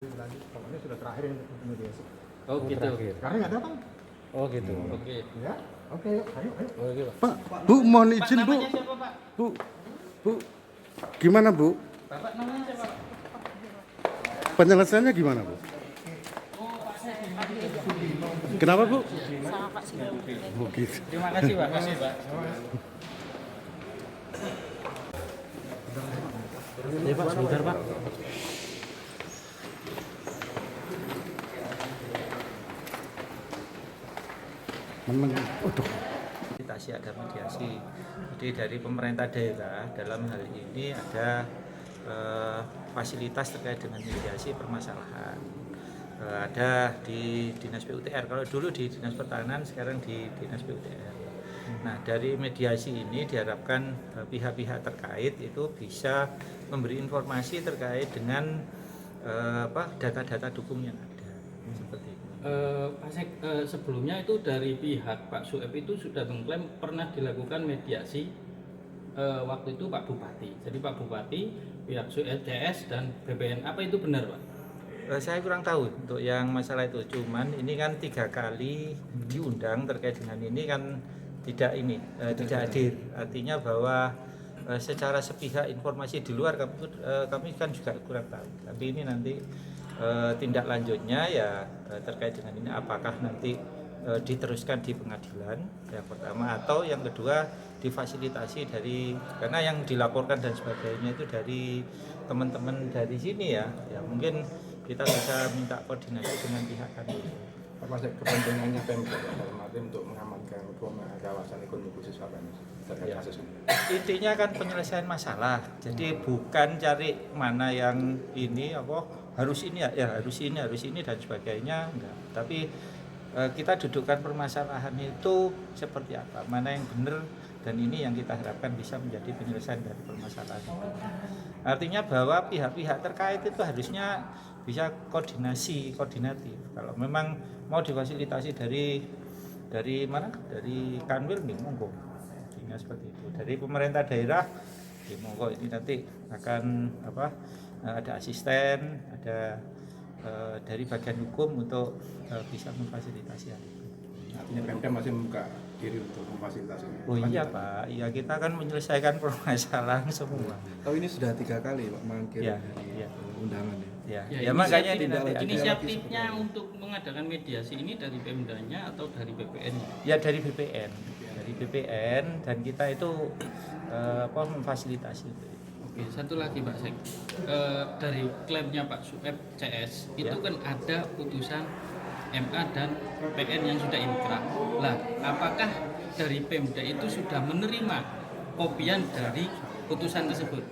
Pokoknya sudah terakhir ini mediasi. Oh gitu. Terakhir. Karena nggak datang. Oh gitu. Oke. Ya, oke, ayo. Oke, Pak, Bu, mohon Pak, izin Bu. namanya siapa Pak? Bu, gimana Bu? Bapak namanya siapa Pak? Penyelesaiannya gimana Bu? Oh Pak saya. Kenapa Bu? Sama Pak Sidi. Oh gitu. Terima kasih Pak. Kasih Pak. Ya Pak, sebentar Pak. Waduh. Ada mediasi. Jadi dari pemerintah daerah dalam hal ini ada fasilitas terkait dengan mediasi permasalahan. Ada di Dinas PUTR. Kalau dulu di Dinas Pertahanan, sekarang di Dinas PUTR. Nah, dari mediasi ini diharapkan pihak-pihak terkait itu bisa memberi informasi terkait dengan data-data dukung yang ada. Seperti itu. Pak Sek, sebelumnya itu dari pihak Pak Sueb itu sudah mengklaim pernah dilakukan mediasi waktu itu Pak Bupati. Jadi Pak Bupati, pihak Sueb CS dan BPN, apa itu benar Pak? Saya kurang tahu untuk yang masalah itu. Cuman ini kan 3 kali diundang terkait dengan ini kan tidak hadir. Artinya bahwa secara sepihak informasi di luar kami kan juga kurang tahu. Tapi ini nanti tindak lanjutnya ya terkait dengan ini apakah nanti diteruskan di pengadilan yang pertama atau yang kedua difasilitasi dari karena yang dilaporkan dan sebagainya itu dari teman-teman dari sini ya mungkin kita bisa minta koordinasi dengan pihak kami. Apa sih kepentingannya Pemda dalam arti untuk mengamankan kawasan ekonomi khusus apa ini terkait kasus ini? Intinya kan penyelesaian masalah. Jadi bukan cari mana yang ini harus ini harus ini dan sebagainya enggak. Tapi kita dudukkan permasalahan itu seperti apa, mana yang benar dan ini yang kita harapkan bisa menjadi penyelesaian dari permasalahan. Artinya bahwa pihak-pihak terkait itu harusnya bisa koordinatif. Kalau memang mau difasilitasi dari mana? Dari Kanwil nih monggo. Intinya seperti itu. Dari pemerintah daerah monggo ini nanti akan ada asisten, ada dari bagian hukum untuk bisa memfasilitasi hal itu. Artinya Pemda masih membuka diri untuk memfasilitasi. Oh iya Pak, ya kita akan menyelesaikan permasalahan semua. Oh ini sudah 3 kali Pak manggil Ya, dari ya. undangan ya. Ya makanya ini nanti Inisiatifnya untuk mengadakan mediasi ini dari Pemdanya atau dari BPN? ya dari BPN, dan kita itu memfasilitasi. Oke, satu lagi Pak Sek, dari klaimnya Pak Sueb CS itu kan ada putusan MA dan PN yang sudah inkrah. Lah, apakah dari Pemda itu sudah menerima kopian dari putusan tersebut?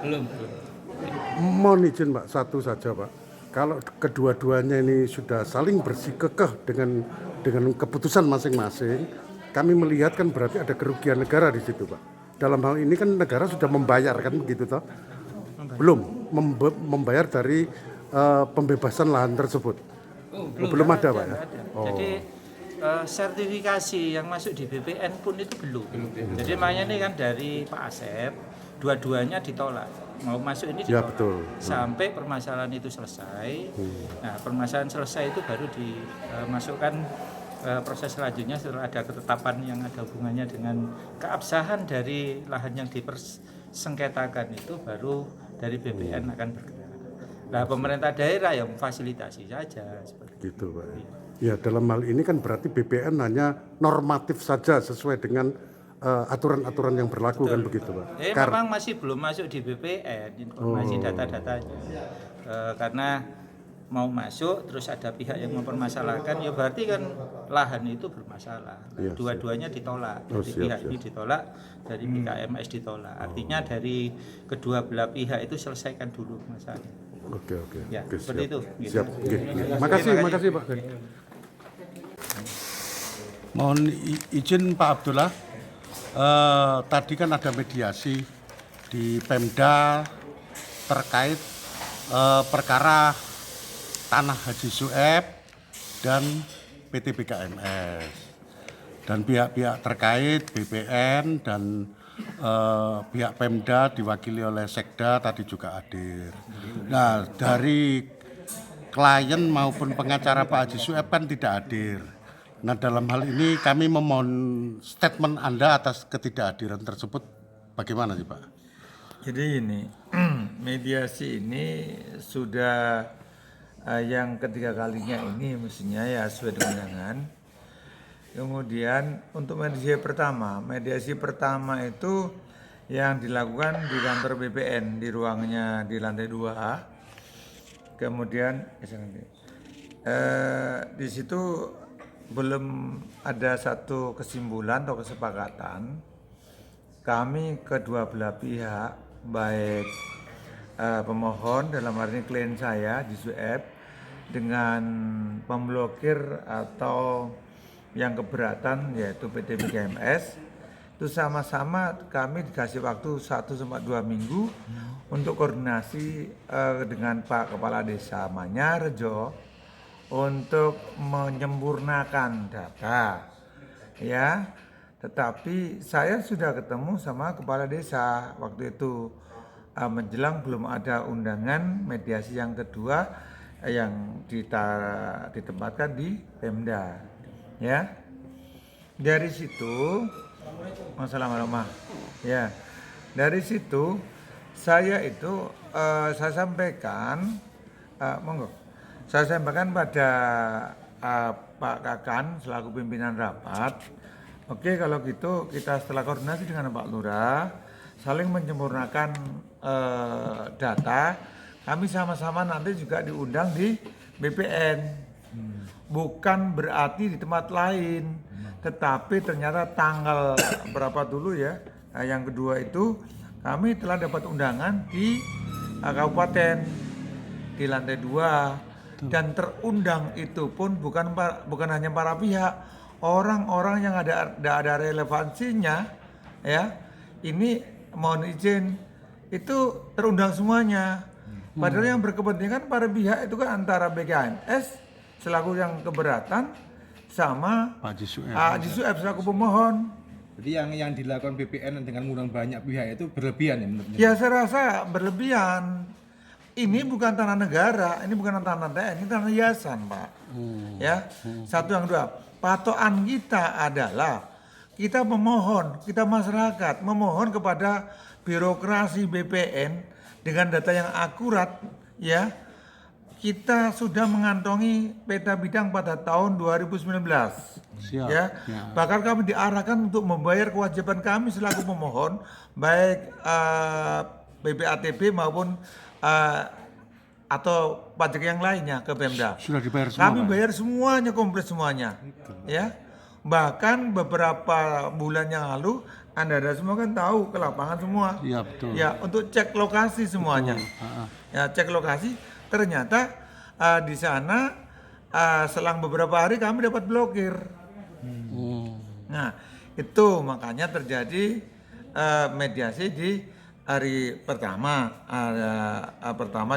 Belum. Mohon izin Pak, satu saja Pak. Kalau kedua-duanya ini sudah saling bersikukuh dengan keputusan masing-masing, kami melihat kan berarti ada kerugian negara di situ Pak. Dalam hal ini kan negara sudah membayar kan begitu toh? Belum membayar dari pembebasan lahan tersebut. Belum ada Pak ya? Oh. Jadi sertifikasi yang masuk di BPN pun itu belum. Jadi makanya ini kan dari Pak Asep, dua-duanya ditolak. Mau masuk ini ditolak. Ya betul. Sampai permasalahan itu selesai. Nah, permasalahan selesai itu baru dimasukkan proses selanjutnya setelah ada ketetapan yang ada hubungannya dengan keabsahan dari lahan yang dipersengketakan itu baru dari BPN akan bergerak. Nah, pemerintah daerah yang memfasilitasi saja seperti Gitu Pak. Ya dalam hal ini kan berarti BPN hanya normatif saja sesuai dengan aturan-aturan yang berlaku. Betul, kan begitu Pak. Memang masih belum masuk di BPN informasi data-datanya karena mau masuk terus ada pihak yang mempermasalahkan ya berarti kan lahan itu bermasalah. Ya, dua-duanya ditolak. Dari pihak ini ditolak, dari PKMS ditolak. Artinya dari kedua belah pihak itu selesaikan dulu masalah. Oke. Ya, Oke, seperti siap. itu. Siap. Oke. Makasih Pak. Mohon izin Pak Abdullah. Tadi kan ada mediasi di Pemda terkait perkara tanah Haji Sueb dan PT BKMS dan pihak-pihak terkait BPN dan pihak Pemda diwakili oleh Sekda tadi juga hadir. Nah, dari klien maupun pengacara Pak Haji Sueb kan tidak hadir. Nah, dalam hal ini kami memohon statement Anda atas ketidakhadiran tersebut. Bagaimana sih Pak? Jadi ini mediasi ini sudah yang ketiga kalinya ini mestinya ya sesuai dengan undangan. Kemudian untuk mediasi pertama itu yang dilakukan di kantor BPN di ruangnya di lantai 2A. Kemudian di situ belum ada satu kesimpulan atau kesepakatan. Kami kedua belah pihak, baik pemohon dalam hal ini klien saya di Sueb dengan pemblokir atau yang keberatan yaitu PT BKMS, itu sama-sama kami dikasih waktu 1-2 minggu untuk koordinasi dengan Pak Kepala Desa Manyarejo untuk menyempurnakan data, ya. Tetapi saya sudah ketemu sama kepala desa waktu itu menjelang belum ada undangan mediasi yang kedua yang ditempatkan di Pemda, ya. Dari situ ya. Dari situ saya itu saya sampaikan saya sampaikan pada Pak Kakan selaku pimpinan rapat. Oke, kalau gitu kita setelah koordinasi dengan Pak Lurah saling menyempurnakan data. Kami sama-sama nanti juga diundang di BPN. Bukan berarti di tempat lain, tetapi ternyata tanggal berapa dulu ya? Nah, yang kedua itu kami telah dapat undangan di kabupaten di lantai 2 dan terundang itu pun bukan hanya para pihak, orang-orang yang ada relevansinya, ya. Ini mohon izin itu terundang semuanya. Padahal yang berkepentingan para pihak itu kan antara BKMS selaku yang keberatan sama Pak Haji Sueb selaku pemohon. Jadi yang dilakukan BPN dengan mengundang banyak pihak itu berlebihan ya menurut Ya saya rasa berlebihan. Ini bukan tanah negara, ini bukan tanah TNI, ini tanah yayasan, Pak. Ya, satu yang dua. Patokan kita adalah kita memohon, kita masyarakat memohon kepada birokrasi BPN dengan data yang akurat, ya. Kita sudah mengantongi peta bidang pada tahun 2019. Siap. Ya. Bahkan kami diarahkan untuk membayar kewajiban kami selaku pemohon baik BPATB maupun atau pajak yang lainnya ke Pemda. Sudah dibayar semua. Kami bayar semuanya, komplit semuanya. Ya. Bahkan beberapa bulan yang lalu Anda semua kan tahu ke lapangan semua. Iya, betul. Ya, untuk cek lokasi semuanya. Ya, cek lokasi ternyata di sana selang beberapa hari kami dapat blokir. Nah, itu makanya terjadi mediasi di hari pertama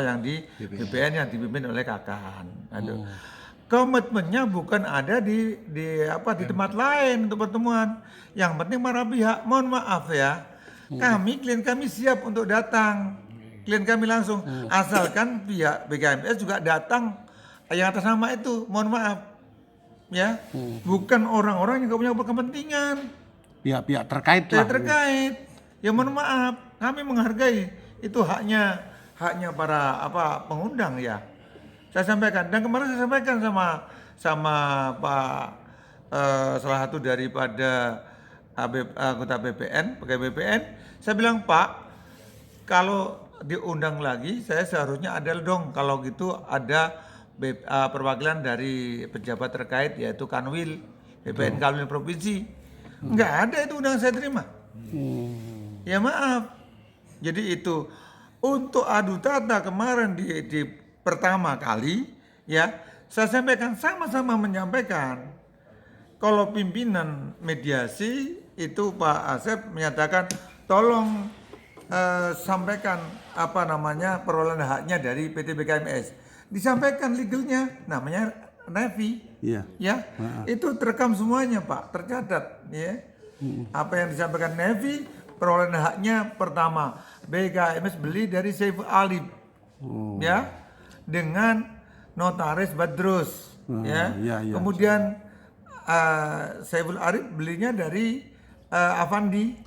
yang di BPN yang dipimpin oleh Kakan. Aduh. Komitmennya bukan ada di tempat lain untuk pertemuan. Yang penting para pihak, mohon maaf ya, klien kami siap untuk datang. Klien kami langsung, asalkan pihak BKMS juga datang yang atas nama itu, mohon maaf, ya, bukan orang-orang yang punya kepentingan. Pihak-pihak terkait lah. Terkait, ya mohon maaf, kami menghargai itu haknya para pengundang ya. Saya sampaikan dan kemarin saya sampaikan sama Pak salah satu daripada anggota BPN, pegawai BPN, saya bilang Pak, kalau diundang lagi saya seharusnya ada dong kalau gitu ada perwakilan dari pejabat terkait yaitu Kanwil BPN Kanwil Provinsi. Enggak ada itu undangan saya terima. Ya maaf. Jadi itu untuk adu tata kemarin di pertama kali ya saya sampaikan sama-sama menyampaikan kalau pimpinan mediasi itu Pak Asep menyatakan tolong sampaikan perolehan haknya dari PT BKMS. Disampaikan legalnya namanya Nevi. Iya. Ya. Itu terekam semuanya, Pak, tercatat ya. Apa yang disampaikan Nevi perolehan haknya pertama BKMS beli dari Saiful Arif, ya, dengan notaris Badrus, ya. iya. Kemudian Saiful Arif belinya dari Afandi,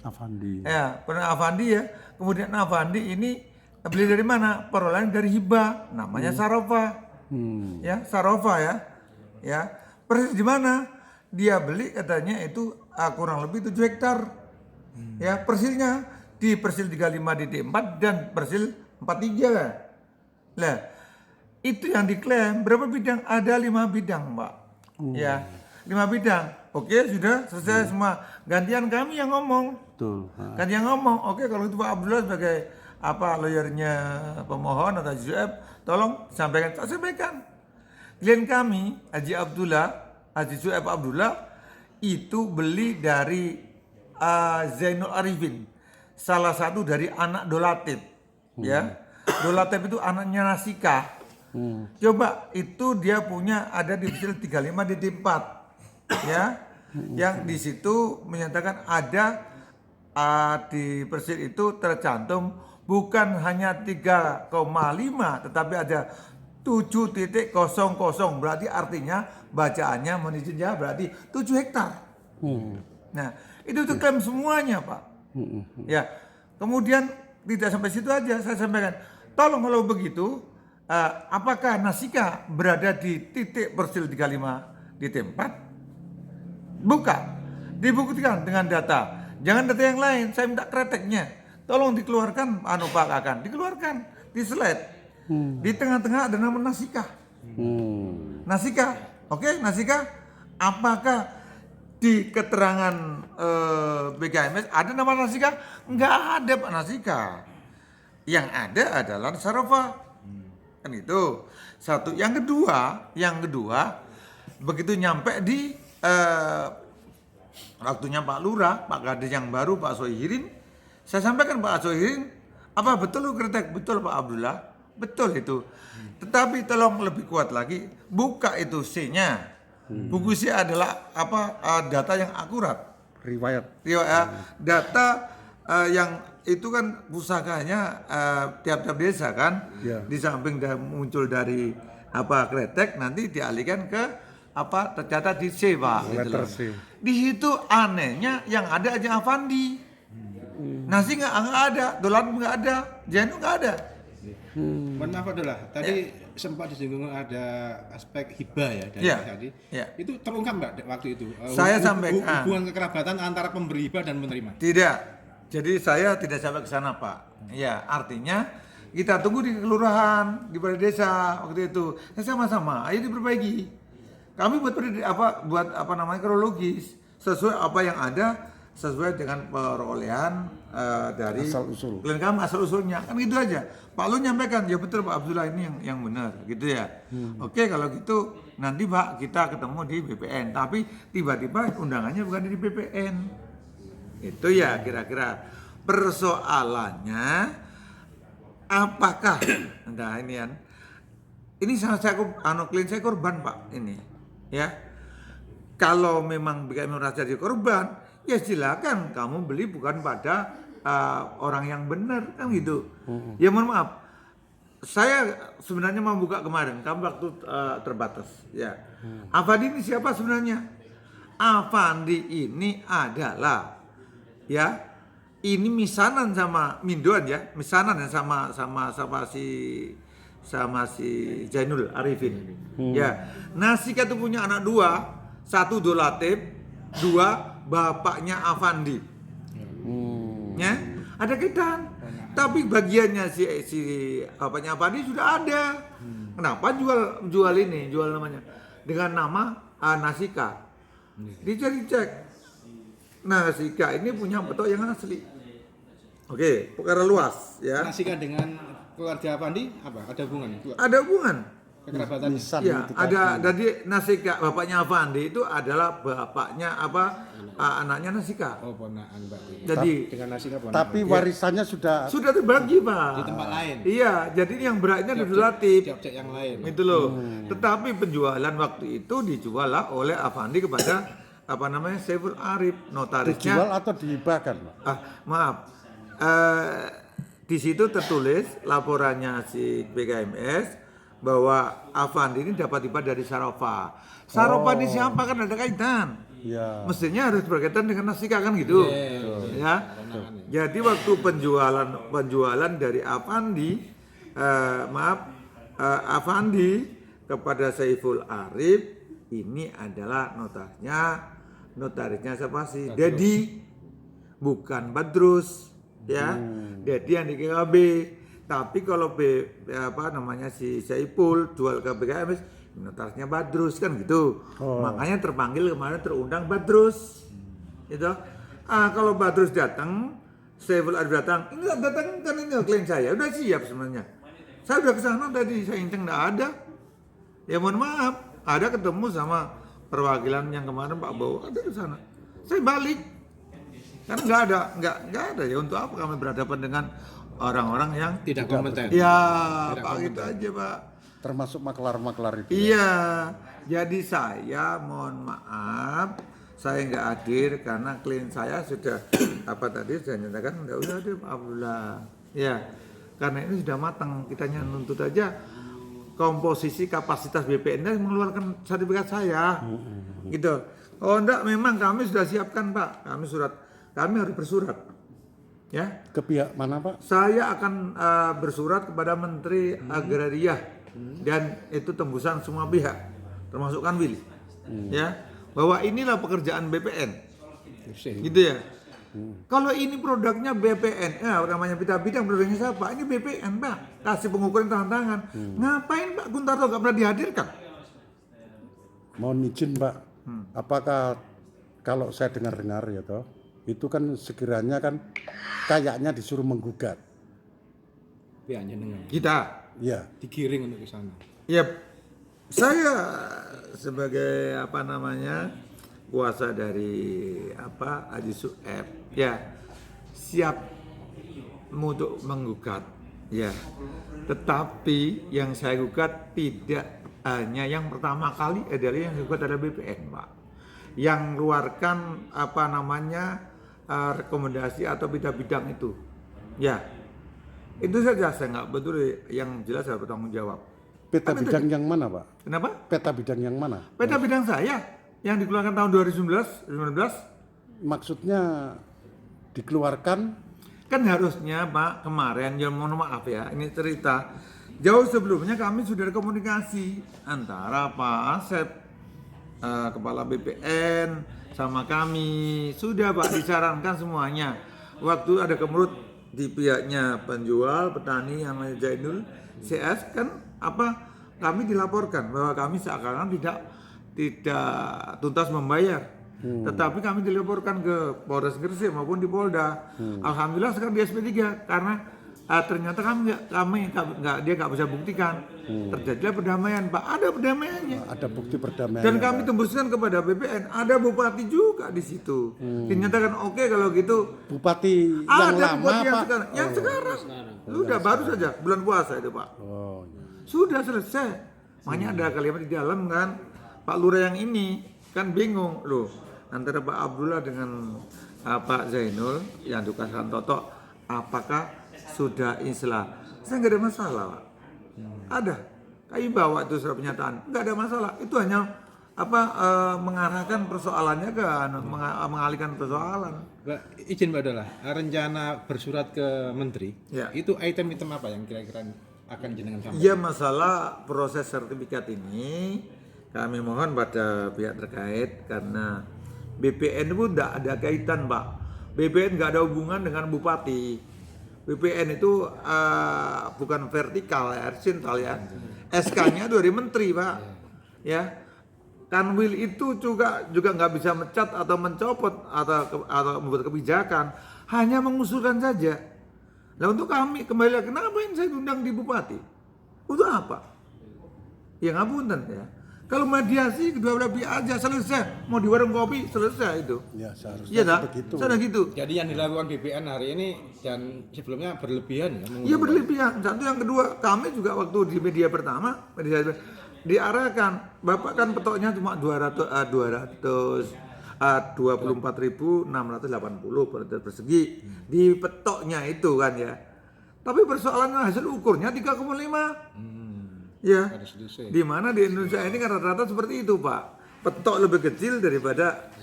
ya, pernah Afandi ya. Kemudian Afandi ini beli dari mana? Perolehan dari hibah, namanya Sarofa, ya, Sarofa ya. Persis di mana? Dia beli katanya itu kurang lebih 7 hektar. Ya, persisnya di persil 35 di D4 dan persil 43 kan. Lah, itu yang diklaim berapa bidang? Ada 5 bidang, Pak. Ya, 5 bidang. Oke, sudah selesai semua. Gantian kami yang ngomong. Betul. Gantian ngomong. Oke, kalau itu Pak Abdullah sebagai lawyernya pemohon atau JUF, tolong sampaikan. Saya sampaikan. Klien kami, Haji JUF Abdullah itu beli dari Zainul Arifin, salah satu dari anak Dolatip, ya. Dolatip itu anaknya Nasika. Coba itu dia punya ada di persil 35 di D4, ya. Yang di situ menyatakan ada di persil itu tercantum bukan hanya 3,5 tetapi ada 7,00 berarti artinya bacaannya mohon izin ya berarti 7 hektar. Nah, itu klaim semuanya, Pak. Ya. Kemudian tidak sampai situ aja, saya sampaikan. Tolong kalau begitu, apakah Nasika berada di titik persil 35 di tempat? Buka. Dibuktikan dengan data. Jangan data yang lain, saya minta kreteknya. Tolong dikeluarkan Pak Kakan, dikeluarkan di slide. Di tengah-tengah ada nama Nasika. Nasika, oke, Nasika. Apakah di keterangan BKMS ada nama Nasika? Enggak ada Pak Nasika. Yang ada adalah Sarofa. Kan itu. Satu. Yang kedua, begitu nyampe di waktunya Pak Lurah, Pak Kades yang baru, Pak Sohirin, saya sampaikan Pak Sohirin, apa betul lu kretek? Betul Pak Abdullah, betul itu. Tetapi tolong lebih kuat lagi, buka itu C-nya. Buku C adalah data yang akurat. Riwayat. Data yang itu kan pusakanya tiap-tiap desa kan. Di samping muncul dari kretek nanti dialihkan ke tercatat di C, Pak. Gitu loh. Di situ anehnya yang ada aja Afandi. Nasi nggak ada, dolar nggak ada, Jenu nggak ada. Mohon maaf adalah tadi sempat disinggung ada aspek hibah ya dari tadi. Itu terungkap Mbak waktu itu. Saya sampaikan hubungan kekerabatan antara pemberi hibah dan penerima. Tidak. Jadi saya tidak sampai ke sana, Pak. Ya, artinya kita tunggu di kelurahan, di balai desa waktu itu. Sama-sama, ayo diperbaiki. Kami buat kronologis sesuai apa yang ada, sesuai dengan perolehan dari klien kami asal usulnya kan gitu aja. Pak Lu nyampaikan ya betul Pak Abdullah ini yang benar gitu ya. Oke, kalau gitu nanti Pak kita ketemu di BPN, tapi tiba-tiba undangannya bukan di BPN. Itu ya kira-kira persoalannya apakah nah ini kan ini klien saya korban Pak ini ya. Kalau memang BKM merasa jadi korban, ya silakan kamu beli bukan pada orang yang benar kan gitu. Ya mohon maaf, saya sebenarnya mau buka kemarin, kamu waktu terbatas. Ya, Afandi ini siapa sebenarnya? Afandi ini adalah ya ini misanan sama Mindoan ya, misanan ya sama si Zainul Arifin. Ya, Nasika itu punya anak 2, 1 Dolatip, 2 bapaknya Afandi. Ya, ada kaitan. Tapi bagiannya si bapaknya Afandi sudah ada. Kenapa jual namanya dengan nama Nasika? Dicek. Nasika ini punya betul yang asli. Oke, perkara luas ya. Nasika dengan keluarga Afandi apa? Ada hubungan? Ada hubungan. Kekerabatan. Ya, ada dari Nasika, bapaknya Afandi itu adalah bapaknya anaknya Nasika. Oh, ponakan Mbak. Jadi dengan Nasika tapi warisannya sudah terbagi, Pak. Di tempat lain. Iya, jadi yang beratnya di Dolatip. Objek yang lain. Itu loh. Tetapi penjualan waktu itu dijual lah oleh Afandi kepada apa namanya Saiful Arif, notarisnya. Dijual atau dihibahkan, Pak? Maaf. Di situ tertulis laporannya si BKMS bahwa Afandi ini dapat hibah dari Sarofa. Sarofa ini siapa, kan ada kaitan. Ya. Mestinya harus berkaitan dengan Nasika kan gitu. Ya. Jadi waktu penjualan dari Afandi, Afandi kepada Saiful Arif ini adalah notarisnya siapa sih? Dedi, bukan Badrus, ya. Dedi yang di GKB. Tapi kalau si Saiful jual ke BKMS, notarisnya Badrus kan gitu. Makanya terpanggil kemarin terundang Badrus. Gitu. Kalau Badrus datang, Saiful Arif datang, ini datang kan ini klien saya, udah siap sebenarnya. Saya udah kesana tadi, saya inceng nggak ada. Ya mohon maaf, ada ketemu sama perwakilan yang kemarin Pak Bowo, ada ke sana. Saya balik, kan nggak ada ya, untuk apa kami berhadapan dengan orang-orang yang Tidak kompeten. ya Tidak Pak gitu kompeten. aja Pak. Termasuk maklar-maklar itu. Iya, jadi saya mohon maaf, saya nggak hadir karena klien saya sudah sudah nyatakan nggak usah deh Pak Abdullah. Ya, karena ini sudah matang, kita hanya nuntut aja komposisi kapasitas BPN mengeluarkan sertifikat saya, gitu. Oh enggak, memang kami sudah siapkan Pak, kami harus bersurat, ya. Ke pihak mana, Pak? Saya akan bersurat kepada Menteri Agraria dan itu tembusan semua pihak, termasuk Kanwil, ya, bahwa inilah pekerjaan BPN, gitu ya. Kalau ini produknya BPN, namanya Pita Bidang, produknya siapa? Ini BPN Pak, kasih pengukuran tangan. Ngapain Pak Kuntarto gak pernah dihadirkan? Mohon izin, Pak. Apakah kalau saya dengar-dengar ya toh, itu kan sekiranya kan kayaknya disuruh menggugat. Pihaknya dengan Kita, Ya. digiring untuk ke sana. ya saya sebagai kuasa dari Haji Sueb, ya siap untuk menggugat, ya. Tetapi yang saya gugat tidak hanya yang pertama kali adalah yang gugat adalah BPN, Pak. Yang keluarkan rekomendasi atau bidang itu, ya. Itu saja, saya nggak betul, yang jelas saya bertanggung jawab. Peta bidang yang mana, Pak? Kenapa? Peta bidang yang mana? Peta bidang saya yang dikeluarkan tahun 2019. Maksudnya dikeluarkan Kan harusnya Pak kemarin, ya mohon maaf ya, ini cerita jauh sebelumnya kami sudah ada komunikasi antara Pak Asep, Kepala BPN sama kami, sudah Pak disarankan semuanya. Waktu ada kemerut di pihaknya penjual, petani yang namanya Zainul CS kan kami dilaporkan bahwa kami seakan-akan tidak tuntas membayar. Tetapi kami dilaporkan ke Polres Gresik maupun di Polda. Alhamdulillah sekarang di SP3 karena ternyata dia nggak bisa buktikan. Terjadilah perdamaian, Pak. Ada perdamaiannya. ada bukti perdamaian. Dan kami tembuskan kepada BPN. Ada bupati juga di situ. Dinyatakan oke kalau gitu. Bupati yang Ada lama, bupati yang Pak. sekarang. Yang sekarang. Sudah baru saja bulan puasa itu, Pak. Oh, iya. Sudah selesai. Makanya ada kalimat di dalam kan, Pak Lurah yang ini kan bingung loh antara Pak Abdullah dengan Pak Zainul yang dikasihkan Toto, apakah sudah inslah? Saya nggak ada masalah, Pak. Ada. Kami bawa itu surat pernyataan, nggak ada masalah. Itu hanya mengarahkan persoalannya ke mengalihkan persoalan. Mbak, izin Mbak adalah rencana bersurat ke Menteri. Ya. Itu item-item apa yang kira-kira akan jenengan sampaikan? Ya, masalah proses sertifikat ini kami mohon pada pihak terkait karena BPN itu tidak ada kaitan, Pak. BPN nggak ada hubungan dengan bupati. BPN itu bukan vertikal ya, horizontal ya. SK-nya dari menteri, Pak. Ya. Kanwil itu juga nggak bisa mencat atau mencopot atau membuat kebijakan, hanya mengusulkan saja. Nah untuk kami kembali lagi, kenapa ini saya diundang di bupati? Untuk apa? Ya ngapunten ya. Kalau mediasi kedua belah pihak aja selesai, mau di warung kopi selesai itu. Ya, seharusnya Iya tak? begitu. Sana gitu. Jadi yang dilakukan BPN hari ini dan sebelumnya berlebihan ya? Iya berlebihan. Satu yang kedua, kami juga waktu di media pertama diarahkan, Bapak kan petoknya cuma 200 24.680 per meter persegi di petoknya itu kan ya. Tapi persoalannya hasil ukurnya 3,5. Ya. Di mana di Indonesia ini kan rata-rata seperti itu, Pak. Petok lebih kecil daripada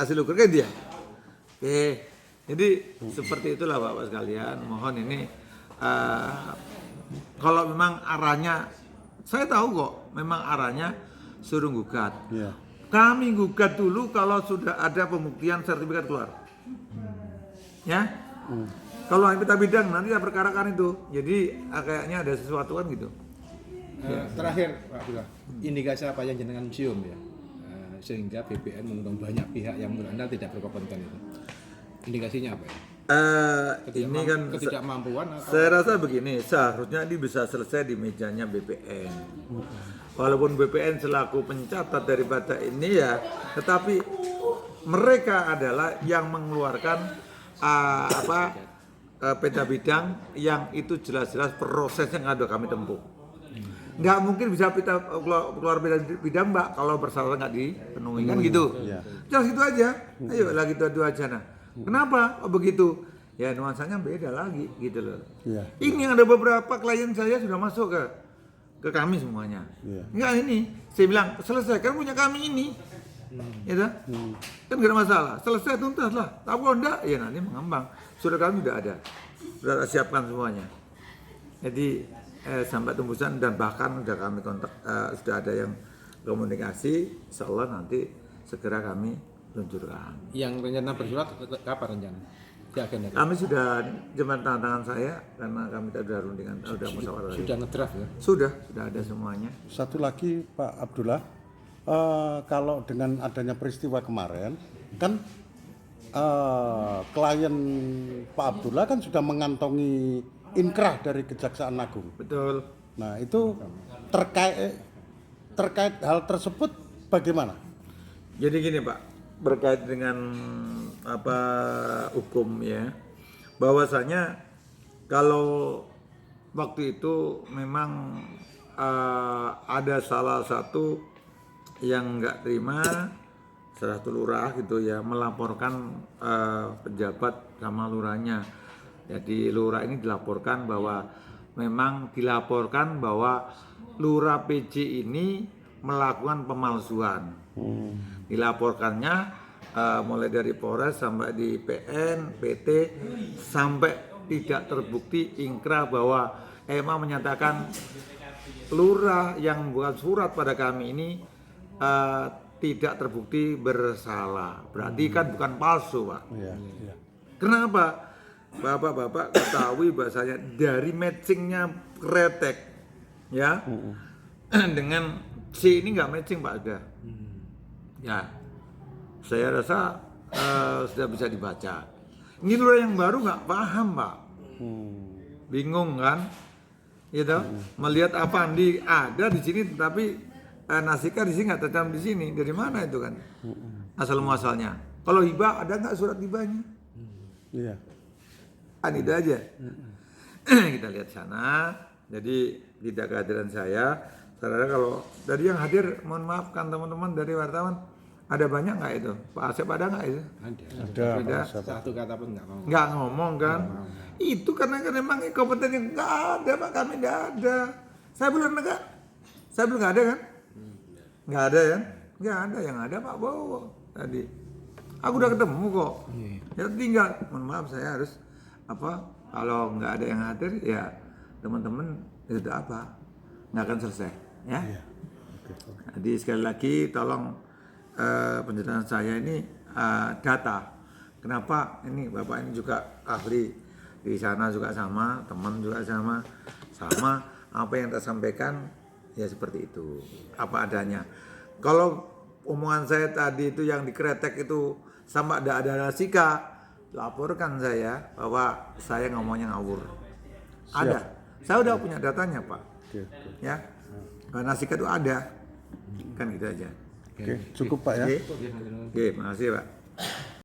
hasil ukur kan dia. Oke. Jadi seperti itulah Bapak sekalian. Mohon ini kalau memang arahnya, saya tahu kok, memang arahnya suruh gugat. Iya. Kami gugat dulu kalau sudah ada pembuktian sertifikat keluar. Ya. Kalau kita bidang nanti kita perkarakan itu. Jadi kayaknya ada sesuatu kan gitu. Terakhir Pak Abdullah, indikasi apa yang jenengan cium ya, sehingga BPN mengundang banyak pihak yang menurut Anda tidak berkompeten itu? Indikasinya apa ya? Ini kan ketidakmampuan atau? saya rasa begini, seharusnya ini bisa selesai di mejanya BPN. Walaupun BPN selaku pencatat daripada ini ya, tetapi mereka adalah yang mengeluarkan peta bidang yang itu jelas-jelas prosesnya yang ada kami tempuh. Nggak mungkin bisa kita keluar bidang Mbak kalau persyaratan nggak dipenuhi kan gitu. Jelas gitu aja. Ayo lagi itu aja nah. Kenapa begitu? Ya nuansanya beda lagi gitu loh. Ini ada beberapa klien saya sudah masuk ke kami semuanya. Enggak ini, saya bilang selesaikan punya kami ini. Ya kan nggak ada masalah. Selesai tuntas lah. Tapi kalau enggak ya nanti mengembang. Sudah kami sudah ada. Sudah siapkan semuanya. Jadi sampai tembusan dan bahkan sudah kami kontak, sudah ada yang komunikasi, insya Allah nanti segera kami luncurkan. Yang rencana bersurat kapan rencana? Kami sudah jematan tangan saya karena kami sudah rundingan, sudah musyawarah. Sudah ngedraft ya? Sudah ada semuanya. Satu lagi Pak Abdullah, kalau dengan adanya peristiwa kemarin kan klien Pak Abdullah kan sudah mengantongi inkrah dari Kejaksaan Agung. Betul. Nah itu terkait hal tersebut bagaimana? Jadi gini Pak, berkait dengan hukum ya, bahwasanya kalau waktu itu memang ada salah satu yang nggak terima, salah satu lurah gitu ya, melaporkan pejabat sama lurahnya. Jadi lurah ini dilaporkan bahwa lurah PJ ini melakukan pemalsuan. Dilaporkannya mulai dari Polres sampai di PN, PT sampai tidak terbukti ingkrah bahwa EMA menyatakan lurah yang membuat surat pada kami ini tidak terbukti bersalah. Berarti kan bukan palsu, Pak. Kenapa? Bapak-bapak ketahui bahasanya dari matchingnya kretek ya dengan C ini nggak matching Pak ada ya, saya rasa sudah bisa dibaca. Ini lurah yang baru nggak paham Pak, bingung kan gitu, melihat Avandi ada di sini tetapi Nasika di sini nggak tercantum di sini, dari mana itu kan asal muasalnya. Kalau hibah ada nggak surat hibahnya? Iya. Itu aja. Kita lihat sana. Jadi tidak kehadiran saya. Saudara kalau dari yang hadir, mohon maafkan teman-teman dari wartawan, ada banyak nggak itu? Pak Asep ada nggak itu? Ada. Satu kata pun nggak ngomong. Nggak ngomong kan? Itu karena kan memang kompetennya nggak ada Pak, kami nggak ada. Saya belum nggak ada kan? Nggak ada ya? Nggak ada, yang ada Pak Bowo tadi. Aku udah ketemu kok. Ya tinggal, mohon maaf saya harus kalau nggak ada yang hadir ya teman-teman itu nggak akan selesai ya. Jadi sekali lagi tolong penjelasan saya ini data. Kenapa ini Bapak ini juga ahli di sana juga sama, teman juga sama apa yang saya sampaikan ya seperti itu apa adanya. Kalau omongan saya tadi itu yang dikretek itu sama ada Nasika, laporkan saya bahwa saya ngomongnya ngawur. Ada, saya udah punya datanya Pak. Ya, Nasika itu ada, kan gitu aja. Cukup Pak ya. Oke, makasih Pak.